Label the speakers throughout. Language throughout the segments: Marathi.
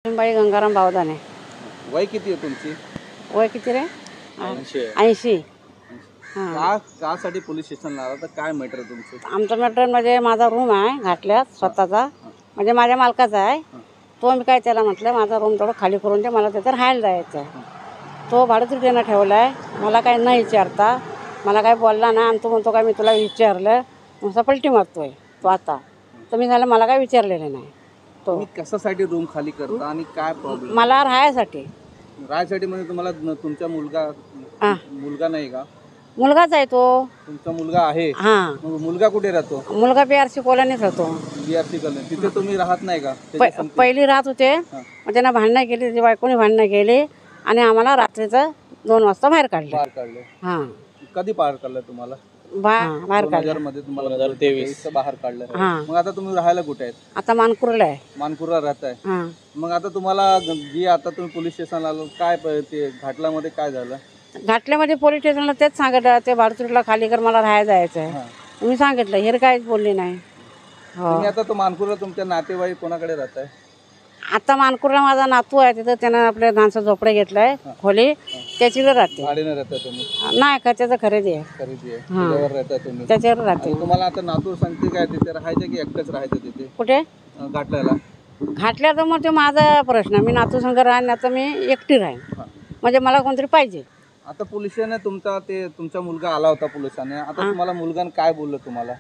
Speaker 1: बाई गंगाराम बावदाने.
Speaker 2: वय किती आहे तुमची?
Speaker 1: वय किती रे? 80.
Speaker 2: साठी पोलीस स्टेशनला आला तर काय मॅटर तुमचं?
Speaker 1: आमचं मॅटर म्हणजे माझा रूम आहे घाटल्यात स्वतःचा, म्हणजे माझ्या मालकाचा आहे. तो मी काय त्याला म्हटलं माझा रूम थोडं खाली करून दे, मला तिथं राहायला जायचं आहे. तो भाडोत्रीनं ठेवला आहे, मला काय न विचारता, मला काय बोलला ना. आणि तो म्हणतो काय मी तुला विचारलं, नुसता पलटी मारतोय तो. आता तर मी झालं मला काय विचारलेलं नाही. तो
Speaker 2: कशासाठी रूम खाली करता आणि काय प्रॉब्लेम?
Speaker 1: मला राहायसाठी.
Speaker 2: राहायसाठी म्हणजे तुम्हाला तुमचा मुलगा नाही का?
Speaker 1: मुलगाच आहे तो.
Speaker 2: तुमचा मुलगा आहे?
Speaker 1: हां.
Speaker 2: मुलगा कुठे राहतो?
Speaker 1: मुलगा BRC कॉलनीत राहतो.
Speaker 2: BRC colony. तिथे तुम्ही राहत नाही का?
Speaker 1: पहिली राहत होते, मग त्यांना भांडणं केली, त्याची बायकोने भांडणं केली आणि आम्हाला रात्रीचं 2 वाजता बाहेर काढलं. हां.
Speaker 2: कधी बाहेर काढलं तुम्हाला?
Speaker 1: बाहेर काढलं
Speaker 2: मध्ये तुम्हाला 2023 बाहेर काढलं. मग आता तुम्ही राहायला कुठे आहेत?
Speaker 1: आता मानकुरला आहे.
Speaker 2: मानकुरला राहत आहे. मग आता तुम्हाला जी आता तुम्ही पोलीस स्टेशनला आलो, काय ते घाटल्यामध्ये काय झालं?
Speaker 1: घाटल्यामध्ये पोलीस स्टेशनला तेच सांगितलं, ते भाडोत्रीला खाली कर, मला राहायला जायचं आहे. मी सांगितलं, हे काहीच बोलले नाही.
Speaker 2: तुम्ही आता तो मानकुरला तुमच्या नातेवाईक कोणाकडे राहत आहे?
Speaker 1: आता मानकुरला माझा नातू आहे, तिथं त्यानं आपल्या धानचं झोपडं घेतलंय खोली, त्याच्यावर राहते.
Speaker 2: भाड्याने राहता तुम्ही?
Speaker 1: नाही का, त्याचं खरेदी आहे.
Speaker 2: त्याच्यावर राहता तुम्ही?
Speaker 1: त्याच्यावर राहते.
Speaker 2: तुम्हाला आता नातू सांगते काय तिथे राहायचं की एकटंच राहायचं तिथे?
Speaker 1: कुठे?
Speaker 2: घाटल्याला.
Speaker 1: घाटल्यावर मग ते माझा प्रश्न, मी नातू संग राहीन, आता मी एकटी राहीन, म्हणजे मला कोणतरी पाहिजे.
Speaker 2: आता पोलिसाने तुमचा मुलगा आला होता पोलिसाने, आता तुम्हाला मुलगाने काय बोललं तुम्हाला?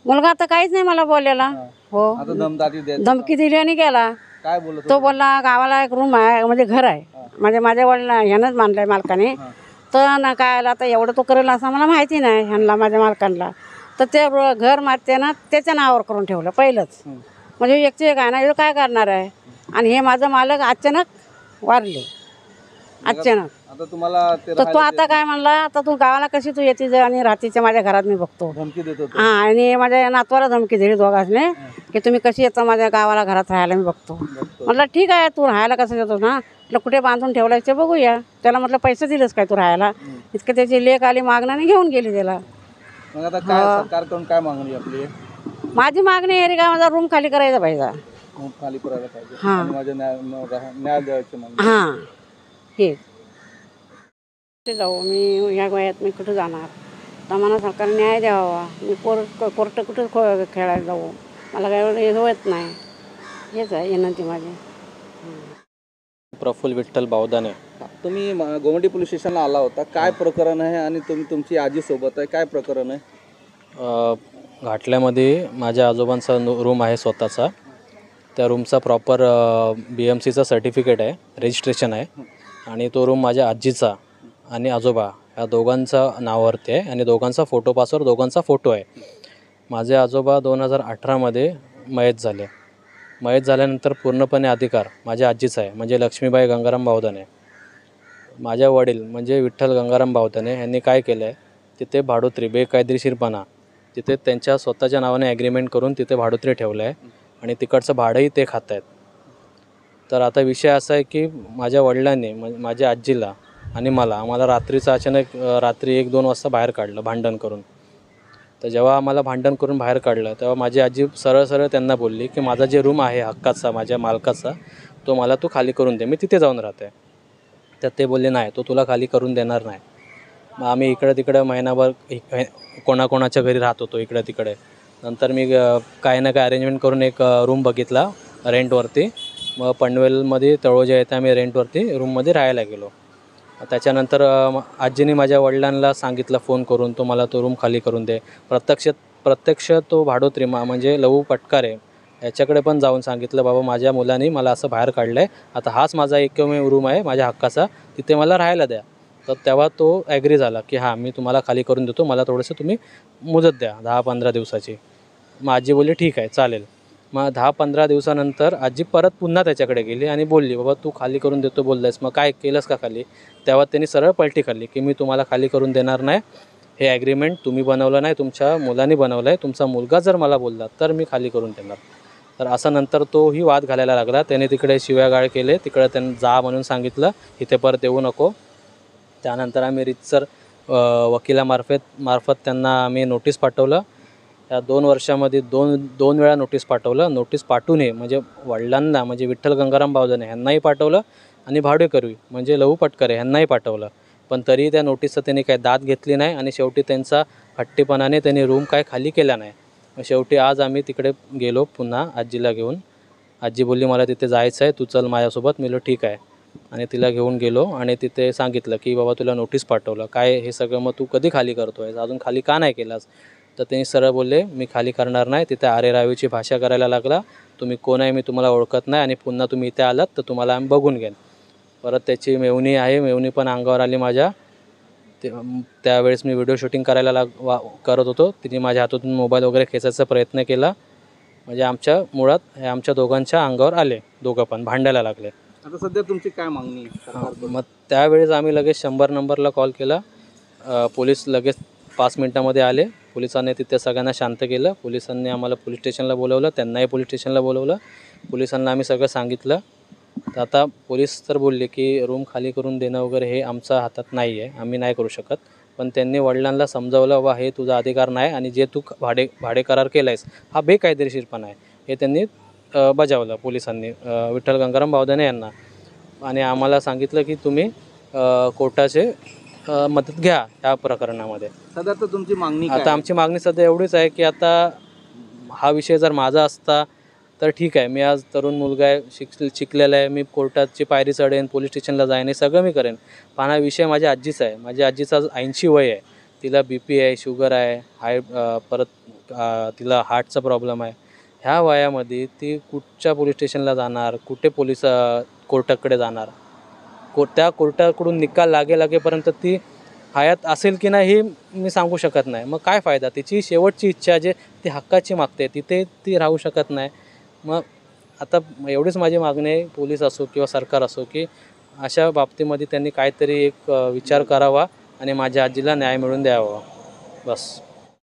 Speaker 1: मुलगा आता काहीच नाही मला बोललेला. हो.
Speaker 2: आता
Speaker 1: धमकी दिली आणि गेला.
Speaker 2: काय बोलत?
Speaker 1: तो बोलला गावाला एक रूम आहे, म्हणजे घर आहे, म्हणजे माझ्या वडिला ह्यानंच बांधलंय मालकाने. तर ना काय आला तर एवढं तो करेल असं मला माहिती नाही ह्यांना, माझ्या मालकांना. तर ते घर मारते ना त्याच्या नावावर करून ठेवलं पहिलंच, म्हणजे एकचे एक आहे ना, एवढं काय करणार आहे. आणि हे माझं मालक अचानक वारले, अचानक.
Speaker 2: आता तुम्हाला
Speaker 1: तर तो आता काय म्हणला, आता तू गावाला कशी तू येते आणि रात्रीच्या माझ्या घरात मी बघतो.
Speaker 2: धमकी देतो?
Speaker 1: हां. आणि माझ्या नातवाला धमकी दिली दोघांनी, की तुम्ही कशी येता माझ्या गावाला घरात राहायला मी बघतो. म्हटलं ठीक आहे, तू राहायला कसं येतो ना, म्हटलं कुठे बांधून ठेवलं ते बघूया. त्याला म्हटलं पैसे दिलेस काय तू राहायला? इतकं त्याची लेक आली मागण्याने घेऊन गेली त्याला.
Speaker 2: मग आता काय सरकारकडून काय मागणी आपली?
Speaker 1: माझी मागणी आहे का, माझा रूम खाली करायचा पाहिजे.
Speaker 2: रूम खाली करायला पाहिजे आणि माझ्या न्याय द्यायचं म्हणजे.
Speaker 1: हां. हे कुठे जाऊ मी, ह्या वयात मी कुठं जाणार? तर मला सरकार न्याय द्यावा. मी कोर्ट कुठं खेळायला जाऊ? मला काय एवढं होत नाही. हेच आहे विनंती माझी.
Speaker 3: प्रफुल्ल विठ्ठल बावदाने.
Speaker 2: तुम्ही गोमटी पोलीस स्टेशनला आला होता, काय प्रकरण आहे आणि तुम्ही तुमची आजी सोबत आहे, काय प्रकरण आहे?
Speaker 3: घाटल्यामध्ये माझ्या आजोबांचा रूम आहे स्वतःचा. त्या रूमचा प्रॉपर BMCचा सर्टिफिकेट आहे, रजिस्ट्रेशन आहे. आणि तो रूम माझ्या आजीचा आणि आजोबा या दोघांचा नावावरती आहे आणि दोघांचा फोटो पासवर दोघांचा फोटो आहे. माझे आजोबा 2018मध्ये मयत झाले. मयत झाल्यानंतर पूर्णपणे अधिकार माझ्या आजीचा आहे, म्हणजे लक्ष्मीबाई गंगाराम बावदाने. माझ्या वडील म्हणजे विठ्ठल गंगाराम बावदाने यांनी काय केलं आहे, तिथे भाडोत्री बेकायदेशीरपणा तिथे त्यांच्या स्वतःच्या नावाने ॲग्रीमेंट करून तिथे भाडोत्री ठेवलं आहे आणि तिकडचं भाडंही ते खात आहेत. तर आता विषय असा आहे की माझ्या वडिलांनी माझ्या आजीला आणि आम्हाला रात्रीचं अचानक रात्री 1-2 वाजता बाहेर काढलं भांडण करून. तर जेव्हा आम्हाला भांडण करून बाहेर काढलं तेव्हा माझी आजी सरळ त्यांना बोलली की माझा जे रूम आहे हक्काचा माझ्या मालकाचा, तो मला तू खाली करून दे, मी तिथे जाऊन राहते. तर ते बोलले नाही, तो तुला खाली करून देणार नाही. मग आम्ही इकडं तिकडं महिनाभर कोणाकोणाच्या घरी राहत होतो इकडे तिकडे. नंतर मी काय ना काय अरेंजमेंट करून एक रूम बघितला रेंटवरती. मग पनवेलमध्ये तळोजा येथे आम्ही रेंटवरती रूममध्ये राहायला गेलो. त्याच्यानंतर आजीने माझ्या वडिलांना सांगितलं फोन करून, तो मला तो रूम खाली करून दे. प्रत्यक्ष तो भाडोत्री म्हणजे लवू पटकारे याच्याकडे पण जाऊन सांगितलं, बाबा माझ्या मुलांनी मला असं बाहेर काढलं आहे, आता हाच माझा एकमेव रूम आहे माझ्या हक्काचा, तिथे मला राहायला द्या. तर तेव्हा तो ॲग्री झाला की हां मी तुम्हाला खाली करून देतो, मला थोडंसं तुम्ही मुदत द्या 10-15 दिवसाची. मग आजी बोलली ठीक आहे चालेल. मग 10-15 दिवसानंतर आजी परत पुन्हा त्याच्याकडे गेली आणि बोलली, बाबा तू खाली करून देतो बोललायस, मग काय केलंस का खाली? तेव्हा त्यांनी सरळ पलटी खाल्ली की मी तुम्हाला खाली करून देणार नाही, हे ॲग्रीमेंट तुम्ही बनवलं नाही, तुमच्या मुलांनी बनवलं आहे, तुमचा मुलगा जर मला बोलला तर मी खाली करून देणार. तर असं नंतर तोही वाद घालायला लागला. त्याने तिकडे शिव्यागाळ केले, तिकडे त्यांनी जा म्हणून सांगितलं, इथे परत येऊ नको. त्यानंतर आम्ही रितसर वकिलामार्फत त्यांना आम्ही नोटीस पाठवलं. या 2 वर्षामध्ये दोन वेळा नोटीस पाठवलं. नोटीस पाठवूनही म्हणजे वडिलांना म्हणजे विठ्ठल गंगाराम बावधने ह्यांनाही पाठवलं आणि भाडेकरू म्हणजे लहू पटकरे ह्यांनाही पाठवलं. पण तरीही त्या नोटीसचं त्यांनी काही दाद घेतली नाही आणि शेवटी त्यांचा हट्टीपणाने त्यांनी रूम काय खाली केला नाही. मग शेवटी आज आम्ही तिकडे गेलो पुन्हा आजीला घेऊन. आजी बोलली मला तिथे जायचं आहे, तू चल माझ्यासोबत. मी बोललो ठीक आहे. आणि तिला घेऊन गेलो आणि तिथे सांगितलं की बाबा तुला नोटीस पाठवलं, काय हे सगळं मग तू कधी खाली करतो आहेस, अजून खाली का नाही केलास? तर त्यांनी सरळ बोलले मी खाली करणार नाही. तिथे आरेरावीची भाषा करायला लागला. तुम्ही कोण आहे मी तुम्हाला ओळखत नाही आणि पुन्हा तुम्ही इथे आलात तर तुम्हाला आम्ही बघून घेईन. परत त्याची मेवणी आहे, मेवणी पण अंगावर आली माझ्या. त्यावेळेस मी व्हिडिओ शूटिंग करायला करत होतो. तिने माझ्या हातातून मोबाईल वगैरे खेचायचा प्रयत्न केला. म्हणजे आमच्या मुळात हे आमच्या दोघांच्या अंगावर आले, दोघं पण भांडायला लागले.
Speaker 2: आता सध्या तुमची काय मागणी आहे?
Speaker 3: मग त्यावेळेस आम्ही लगेच 100 नंबरला कॉल केला. पोलीस लगेच 5 मिनटामध्ये आले. पोलिसांनी तिथे सगळ्यांना शांत केलं. पोलिसांनी आम्हाला पोलीस स्टेशनला बोलवलं, त्यांनाही पोलीस स्टेशनला बोलवलं. पोलिसांना आम्ही सगळं सांगितलं. तर आता पोलीस तर बोलले की रूम खाली करून देणं वगैरे हे आमच्या हातात नाही आहे, आम्ही नाही करू शकत. पण त्यांनी वडिलांना समजावलं वा हे तुझा अधिकार नाही आणि जे तू भाडे करार केला आहेस हा बेकायदेशीरपणा आहे हे त्यांनी बजावलं पोलिसांनी विठ्ठल गंगाराम बावधने यांना. आणि आम्हाला सांगितलं की तुम्ही कोर्टाचे मदत घ्या या प्रकरणामध्ये.
Speaker 2: सध्या तर तुमची मागणी काय
Speaker 3: आता
Speaker 2: आहे?
Speaker 3: आमची मागणी सध्या एवढीच आहे की आता हा विषय जर माझा असता तर ठीक आहे, मी आज तरुण मुलगा आहे, शिकलेला आहे, मी कोर्टाची पायरी चढेन, पोलीस स्टेशनला जाईन, हे सगळं मी करेन. पण हा विषय माझ्या आजीचा आहे. माझ्या आजीचा 80 वय आहे. तिला BP आहे, शुगर आहे, परत तिला हार्टचा प्रॉब्लेम आहे. ह्या वयामध्ये ती कुठच्या पोलीस स्टेशनला जाणार, कुठे कोर्टाकडे जाणार, त्या कोर्टाकडून निकाल लागेपर्यंत ती हयात असेल की नाही हे मी सांगू शकत नाही. मग काय फायदा? तिची शेवटची इच्छा जे ती हक्काची मागते तिथे ती राहू शकत नाही. मग आता एवढीच माझी मागणी आहे, पोलीस असो किंवा सरकार असो, की अशा बाबतीमध्ये त्यांनी काहीतरी एक विचार करावा आणि माझ्या आजीला न्याय मिळवून द्यावा. बस.